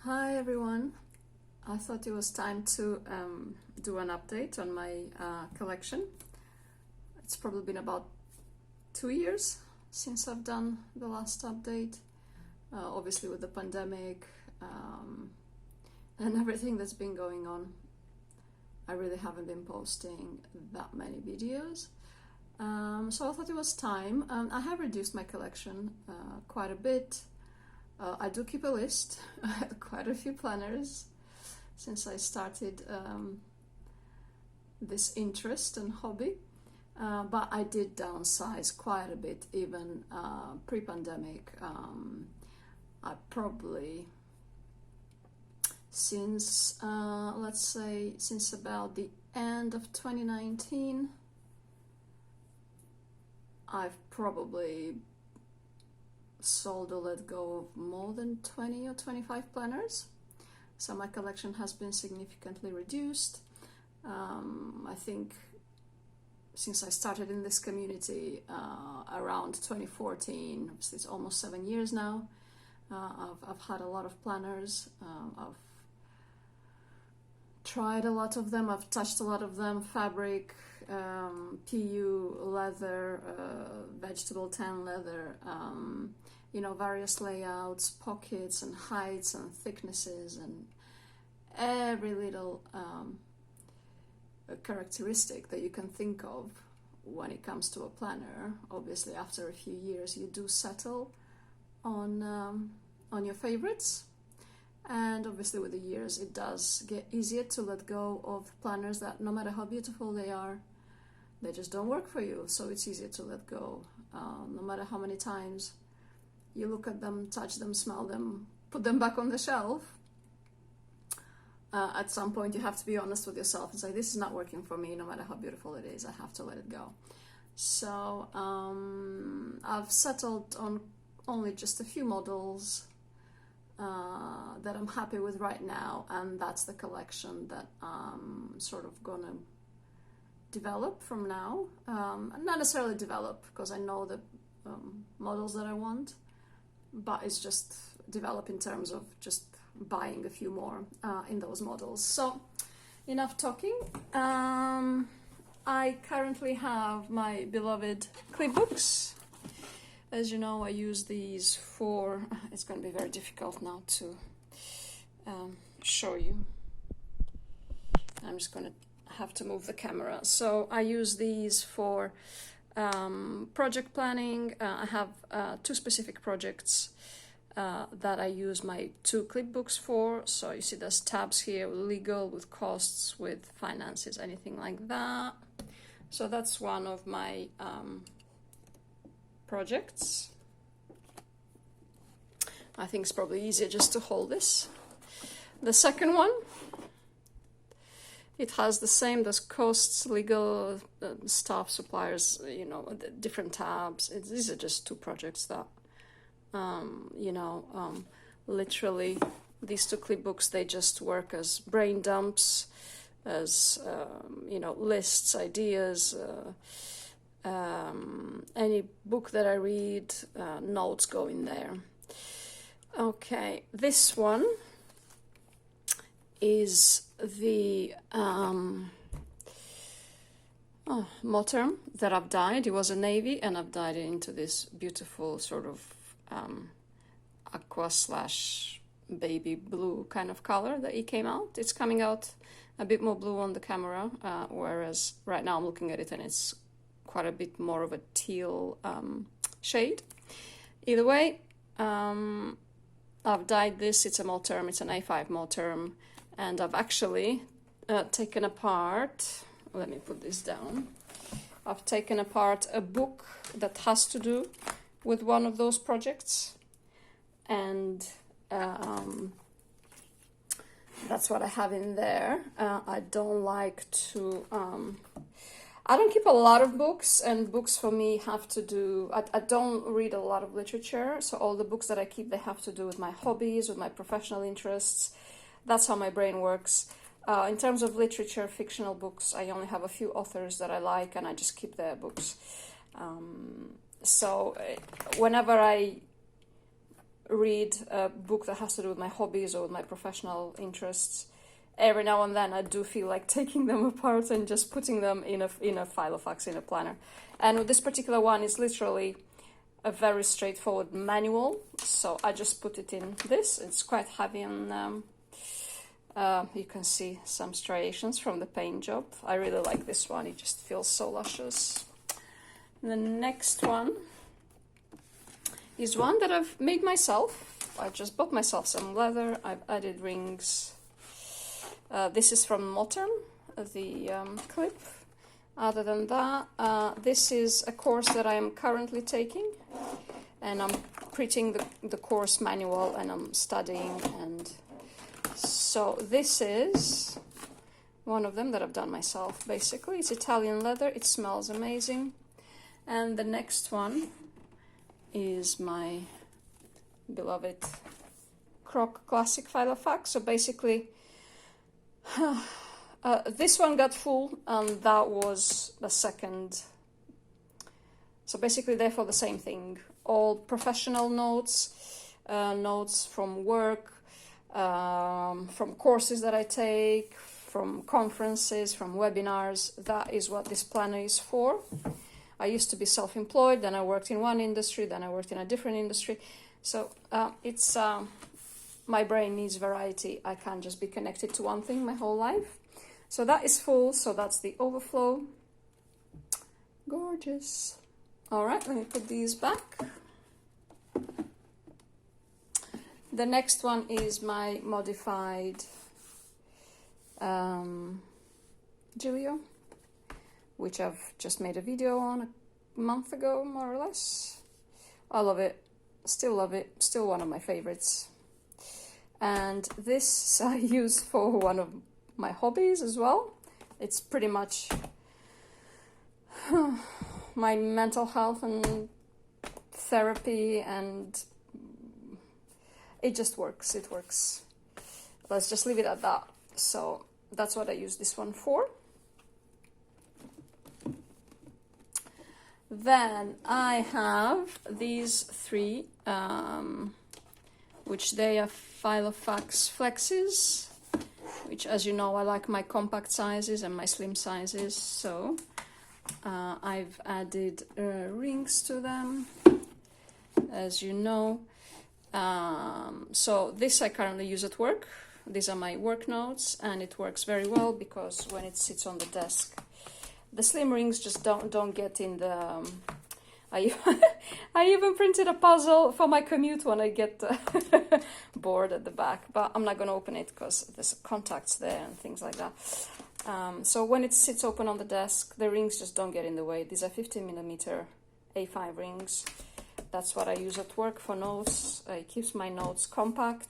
Hi everyone, I thought it was time to do an update on my collection. It's probably been about 2 years since I've done the last update, obviously with the pandemic and everything that's been going on. I really haven't been posting that many videos, so I thought it was time. I have reduced my collection quite a bit. I do keep a list. I have quite a few planners since I started this interest and hobby, but I did downsize quite a bit even pre-pandemic. I probably since let's say since about the end of 2019 I've probably sold or let go of more than 20 or 25 planners, so my collection has been significantly reduced. I think since I started in this community around 2014, it's almost 7 years now. I've had a lot of planners. I've tried a lot of them, I've touched a lot of them: fabric, PU, leather, vegetable tan leather, various layouts, pockets and heights and thicknesses, and every little characteristic that you can think of when it comes to a planner. Obviously, after a few years, you do settle on your favorites. And obviously with the years, it does get easier to let go of planners that, no matter how beautiful they are, they just don't work for you. So it's easier to let go. No matter how many times you look at them, touch them, smell them, put them back on the shelf, at some point you have to be honest with yourself and say, this is not working for me. No matter how beautiful it is, I have to let it go. So I've settled on only just a few models that I'm happy with right now, and that's the collection that I'm sort of gonna develop from now. Not necessarily develop, because I know the models that I want, but it's just develop in terms of just buying a few more in those models. So enough talking. I currently have my beloved clipbooks. As you know, I use these for, it's going to be very difficult now to show you. I'm just going to have to move the camera. So I use these for project planning. I have two specific projects that I use my two clipbooks for. So you see there's tabs here: with legal, with costs, with finances, anything like that. So that's one of my projects. I think it's probably easier just to hold this. The second one, it has the same, there's costs, legal, staff, suppliers, the different tabs. These are just two projects that, literally these two clipbooks, they just work as brain dumps, as, lists, ideas, any book that I read, notes go in there. Okay, this one is the Moterm that I've dyed. It was a navy, and I've dyed it into this beautiful sort of aqua / baby blue kind of color that it came out. It's coming out a bit more blue on the camera, whereas right now I'm looking at it and it's quite a bit more of a teal shade. Either way, I've dyed this. It's a Moterm, it's an A5 Moterm, and I've actually taken apart, let me put this down, I've taken apart a book that has to do with one of those projects, and that's what I have in there. I don't like to I don't keep a lot of books, and books for me have to do, I don't read a lot of literature, so all the books that I keep, they have to do with my hobbies, with my professional interests. That's how my brain works. In terms of literature, fictional books, I only have a few authors that I like, and I just keep their books. So whenever I read a book that has to do with my hobbies or with my professional interests, every now and then I do feel like taking them apart and just putting them in a file of facts in a planner. And with this particular one, it's literally a very straightforward manual, so I just put it in this. It's quite heavy, and you can see some striations from the paint job. I really like this one, it just feels so luscious. And the next one is one that I've made myself. I just bought myself some leather, I've added rings. This is from Modern, the clip. Other than that, this is a course that I am currently taking, and I'm printing the course manual, and I'm studying, and so this is one of them that I've done myself. Basically, it's Italian leather, it smells amazing. And the next one is my beloved Croc Classic File of Facts. So basically, this one got full, and that was the second. So basically, therefore, the same thing. All professional notes, notes from work, from courses that I take, from conferences, from webinars. That is what this planner is for. I used to be self-employed, then I worked in one industry, then I worked in a different industry. So it's my brain needs variety. I can't just be connected to one thing my whole life. So that is full, so that's the overflow. Gorgeous. All right, let me put these back. The next one is my modified Giglio, which I've just made a video on a month ago, more or less. I love it, still one of my favorites. And this I use for one of my hobbies as well. It's pretty much my mental health and therapy, and it just works, it works. Let's just leave it at that. So that's what I use this one for. Then I have these three, which they are File of Facts flexes, which, as you know, I like my compact sizes and my slim sizes, so I've added rings to them, as you know. So this I currently use at work. These are my work notes, and it works very well because when it sits on the desk, the slim rings just don't get in the... I even printed a puzzle for my commute when I get bored at the back, but I'm not going to open it because there's contacts there and things like that. So when it sits open on the desk, the rings just don't get in the way. These are 15mm A5 rings. That's what I use at work for notes. It keeps my notes compact.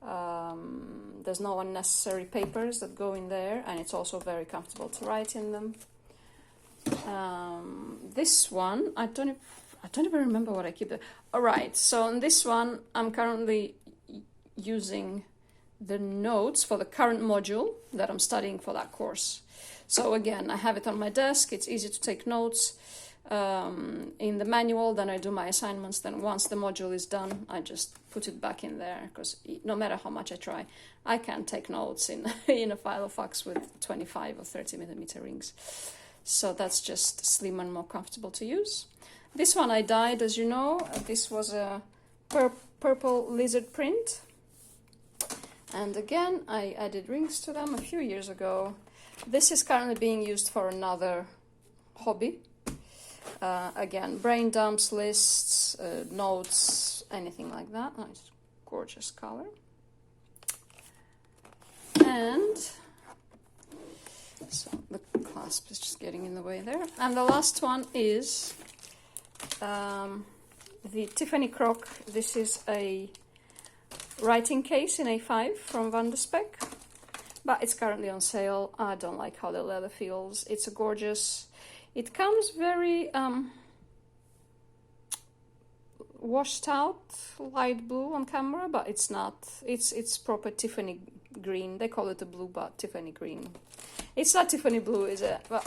There's no unnecessary papers that go in there, and it's also very comfortable to write in them. This one, I don't even remember what I keep there. All right, so on this one, I'm currently using the notes for the current module that I'm studying for that course. So again, I have it on my desk. It's easy to take notes in the manual. Then I do my assignments. Then once the module is done, I just put it back in there, because no matter how much I try, I can't take notes in in a file of facts with 25 or 30mm rings. So that's just slim and more comfortable to use. This one I dyed, as you know. This was a purple lizard print. And again, I added rings to them a few years ago. This is currently being used for another hobby. Again, brain dumps, lists, notes, anything like that. Oh, it's a gorgeous color. And so the clasp is just getting in the way there. And the last one is the Tiffany Croc. This is a writing case in A5 from Van de Spek, but it's currently on sale. I don't like how the leather feels. It's a gorgeous... It comes very washed out, light blue on camera, but it's not. It's proper Tiffany green. They call it a blue, but Tiffany green. It's not Tiffany blue, is it? Well,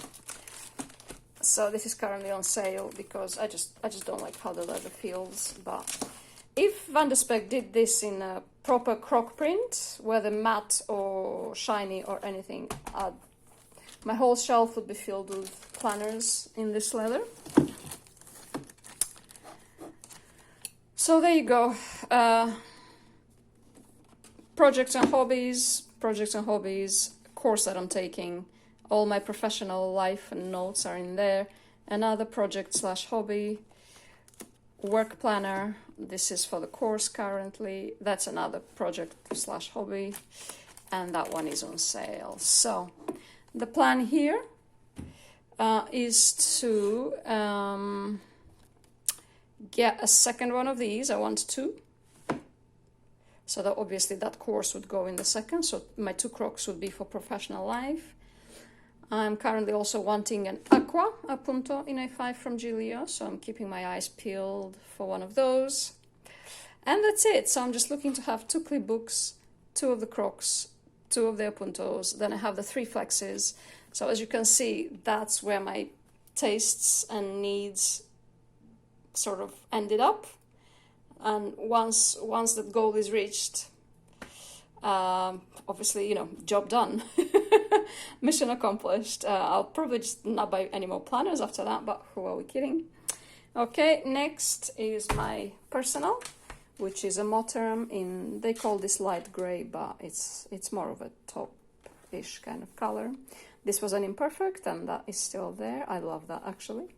so this is currently on sale because I just don't like how the leather feels, but if Van de Spek did this in a proper croc print, whether matte or shiny or anything, my whole shelf would be filled with planners in this leather. So there you go. Projects and hobbies, course that I'm taking. All my professional life and notes are in there. Another project slash hobby. Work planner. This is for the course currently. That's another project slash hobby. And that one is on sale. So the plan here is to get a second one of these. I want two. So that obviously that course would go in the second. So my two crocs would be for professional life. I'm currently also wanting an aqua appunto in A5 from Giulio. So I'm keeping my eyes peeled for one of those. And that's it. So I'm just looking to have two clip books, two of the crocs, two of the appuntos. Then I have the three flexes. So as you can see, that's where my tastes and needs sort of ended up. And once the goal is reached, obviously, you know, job done. Mission accomplished. I'll probably just not buy any more planners after that, but who are we kidding? Okay, next is my personal, which is a Moterm in, they call this light gray, but it's more of a taupe-ish kind of color. This was an imperfect, and that is still there. I love that, actually.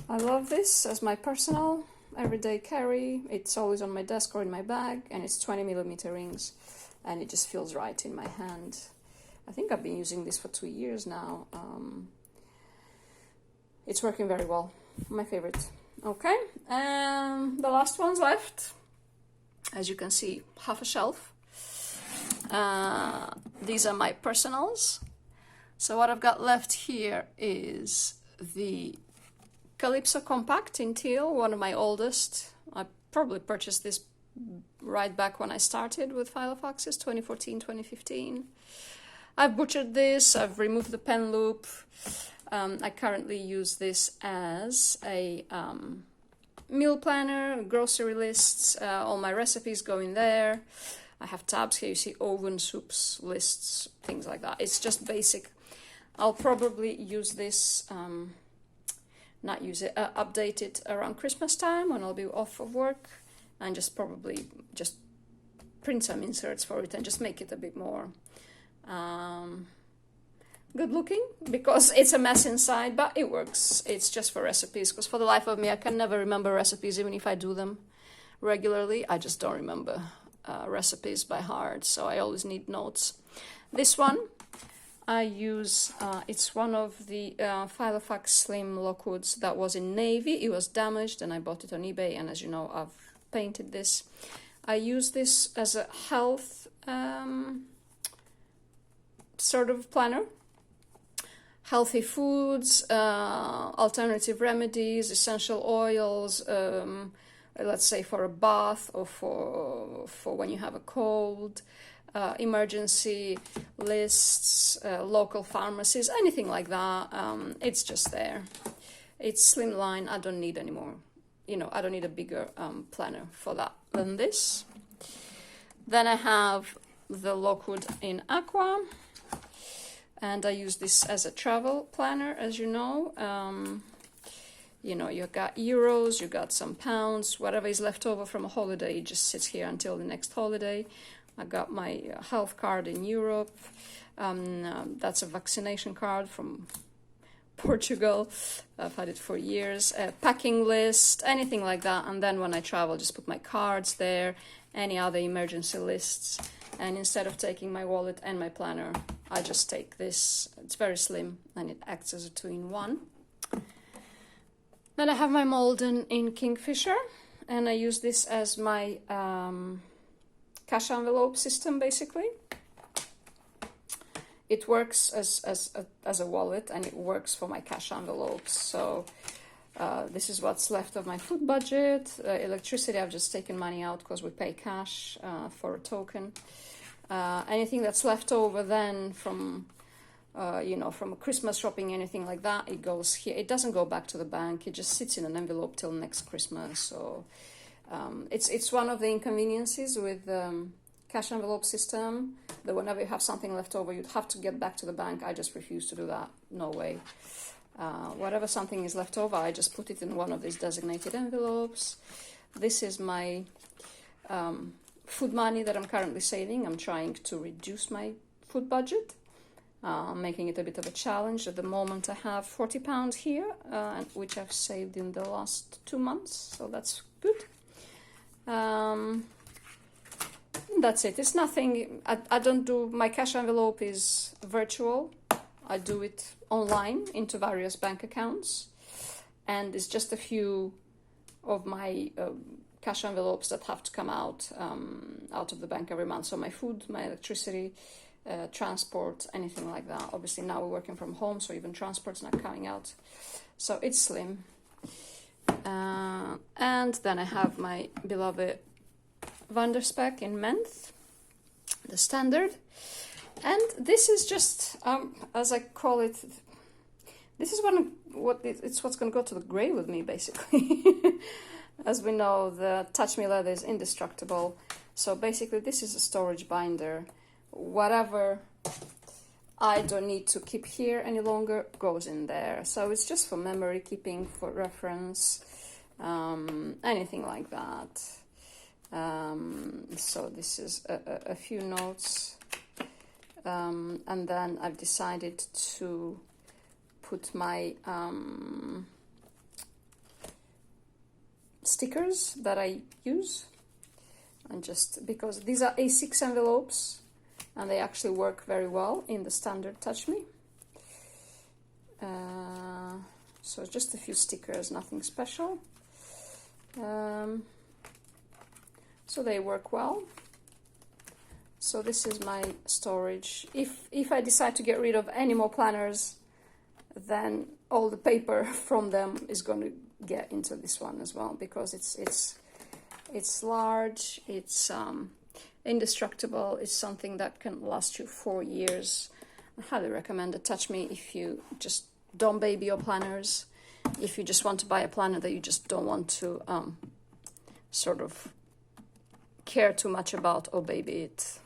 I love this as my personal everyday carry. It's always on my desk or in my bag, and it's 20mm rings, and it just feels right in my hand. I think I've been using this for 2 years now. It's working very well. My favorite. Okay, and the last one's left. As you can see, half a shelf. These are my personals. So what I've got left here is the Calypso Compact in teal, one of my oldest. I probably purchased this right back when I started with File of Axis, 2014, 2015. I've butchered this, I've removed the pen loop. I currently use this as a meal planner, grocery lists, all my recipes go in there. I have tabs here, you see oven, soups, lists, things like that. It's just basic. I'll probably use this, update it around Christmas time when I'll be off of work, and just probably just print some inserts for it and just make it a bit more good looking, because it's a mess inside, but it works. It's just for recipes, because for the life of me, I can never remember recipes, even if I do them regularly. I just don't remember recipes by heart, so I always need notes. This one I use, it's one of the Filofax Slim Lockwoods that was in navy. It was damaged and I bought it on eBay, and as you know, I've painted this. I use this as a health sort of planner. Healthy foods, alternative remedies, essential oils, let's say for a bath or for when you have a cold, emergency lists, local pharmacies, anything like that. It's just there. It's slimline. I don't need any more. You know, I don't need a bigger planner for that than this. Then I have the Lockwood in Aqua. And I use this as a travel planner, as you know. You know, you got euros, you got some pounds, whatever is left over from a holiday, it just sits here until the next holiday. I got my health card in Europe. That's a vaccination card from Portugal. I've had it for years. A packing list, anything like that. And then when I travel, just put my cards there, any other emergency lists. And instead of taking my wallet and my planner, I just take this. It's very slim and it acts as a 2-in-1. Then I have my Malden in Kingfisher, and I use this as my cash envelope system, basically. It works as a wallet, and it works for my cash envelopes. So this is what's left of my food budget. Electricity, I've just taken money out because we pay cash for a token. Anything that's left over then from you know, from Christmas shopping, anything like that, it goes here. It doesn't go back to the bank. It just sits in an envelope till next Christmas. So it's one of the inconveniences with cash envelope system, that whenever you have something left over, you'd have to get back to the bank. I just refuse to do that. No way. Whatever something is left over, I just put it in one of these designated envelopes. This is my food money that I'm currently saving. I'm trying to reduce my food budget. I'm making it a bit of a challenge. At the moment, I have £40 here, which I've saved in the last 2 months, so that's good. That's it. It's nothing. I don't do, my cash envelope is virtual. I do it online into various bank accounts, and it's just a few of my cash envelopes that have to come out of the bank every month. So my food, my electricity, transport, anything like that. Obviously now we're working from home, so even transport's not coming out. So it's slim. And then I have my beloved Vanderspec in Menth, the standard. And this is just, as I call it, this is what's going to go to the grave with me, basically. As we know, the Touch Me leather is indestructible. So basically, this is a storage binder. Whatever I don't need to keep here any longer goes in there. So it's just for memory keeping, for reference, anything like that. So this is a few notes. And then I've decided to put my stickers that I use, and just because these are A6 envelopes and they actually work very well in the standard Touch Me. So just a few stickers, nothing special. So they work well. So this is my storage. If I decide to get rid of any more planners, then all the paper from them is going to get into this one as well, because it's large, it's indestructible, it's something that can last you 4 years. I highly recommend it. Touch Me if you just don't baby your planners, if you just want to buy a planner that you just don't want to sort of care too much about or baby it.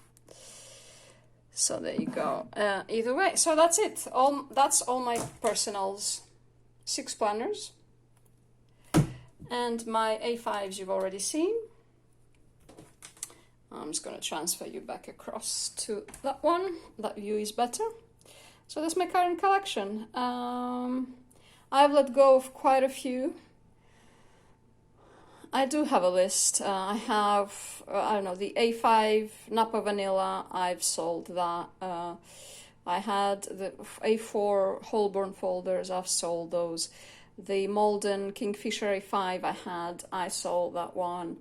So there you go. Either way, so that's it. That's all my personals. 6 planners. And my A5s you've already seen. I'm just going to transfer you back across to that one. That view is better. So that's my current collection. I've let go of quite a few. I do have a list. I have, I don't know, the A5 Napa Vanilla, I've sold that. I had the A4 Holborn folders, I've sold those. The Malden Kingfisher A5 I sold that one.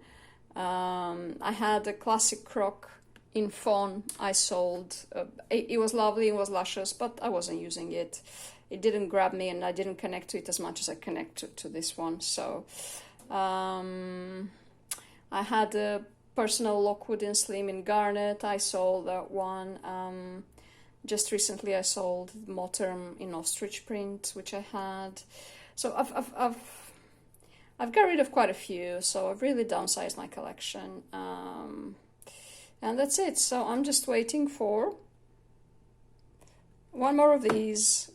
I had a classic croc in fawn, I sold. It was lovely, it was luscious, but I wasn't using it. It didn't grab me and I didn't connect to it as much as I connect to this one. So I had a personal Lockwood in Slim in Garnet, I sold that one. Just recently I sold Moterm in ostrich print, which I had. So I've got rid of quite a few, so I've really downsized my collection. And that's it. So I'm just waiting for one more of these,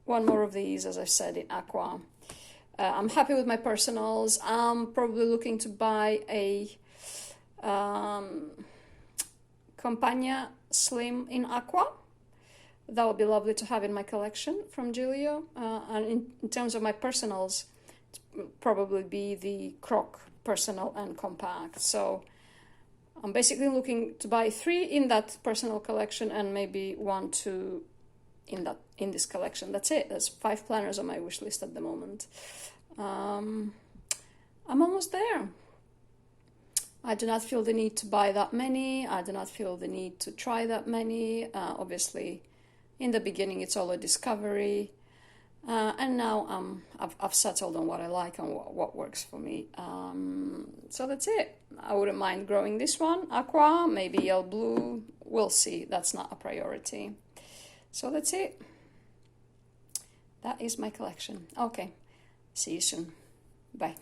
as I've said, in aqua. I'm happy with my personals. I'm probably looking to buy a Campagna Slim in aqua. That would be lovely to have in my collection from Giulio. And in terms of my personals, it'd probably be the Croc Personal and Compact. So I'm basically looking to buy 3 in that personal collection and maybe 1, 2 in this collection. That's it. There's 5 planners on my wish list at the moment. I'm almost there. I do not feel the need to buy that many. I do not feel the need to try that many. Obviously, in the beginning, it's all a discovery. And now I've settled on what I like and what works for me. So that's it. I wouldn't mind growing this one. Aqua, maybe yellow blue. We'll see. That's not a priority. So that's it. that is my collection. Okay, see you soon. Bye.